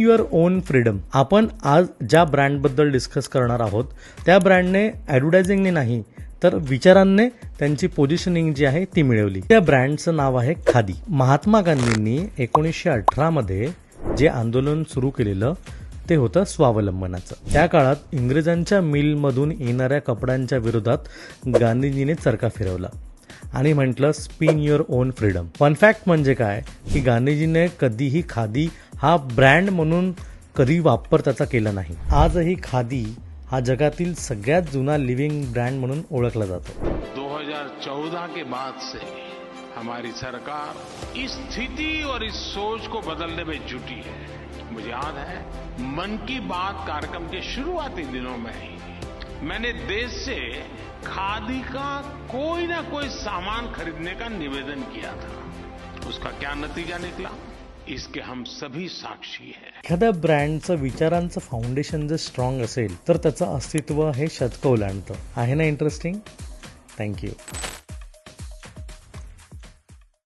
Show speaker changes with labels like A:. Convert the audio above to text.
A: Your own freedom. आपण आज ज्या ब्रँडबद्दल डिस्कस करणार आहोत त्या ब्रँडने ॲडव्हर्टायझिंगने नाही तर विचारांनी त्यांची पोझिशनिंग जी आहे ती मिळवली. त्या ब्रँडचं नाव आहे खादी. महात्मा गांधींनी 1918 मध्ये जे आंदोलन सुरू केलेलं ते होतं स्वावलंबनाचं. त्या काळात इंग्रजांच्या मिलमधून येणाऱ्या कपड्यांच्या विरोधात गांधीजीने चरखा फिरवला आणि म्हटलं spin your own freedom. Fun fact म्हणजे काय की गांधीजीने कधीही खादी हा ब्रँड म्हणून कधी वापर त्याचा केला नाही. आजही खादी हा जगातील सगळ्यात जुना लिव्हिंग ब्रँड म्हणून ओळखला जातो.
B: 2014 के बाद से हमारी सरकार इस स्थिति और इस सोच को बदलने में जुटी है. मुझे याद है मन की बात कार्यक्रम के शुरुआती दिनों में ही मैंने देश से खादी का कोई ना कोई सामान खरीदने का निवेदन किया था. उसका क्या नतीजा निकला इसके हम सभी साक्षी हैं.
A: एखाद्या ब्रँडचं विचारांचं फाउंडेशन जर स्ट्रॉंग असेल तर त्याचं अस्तित्व हे शतकं ओलांडतं. आहे ना इंटरेस्टिंग? थँक्यू.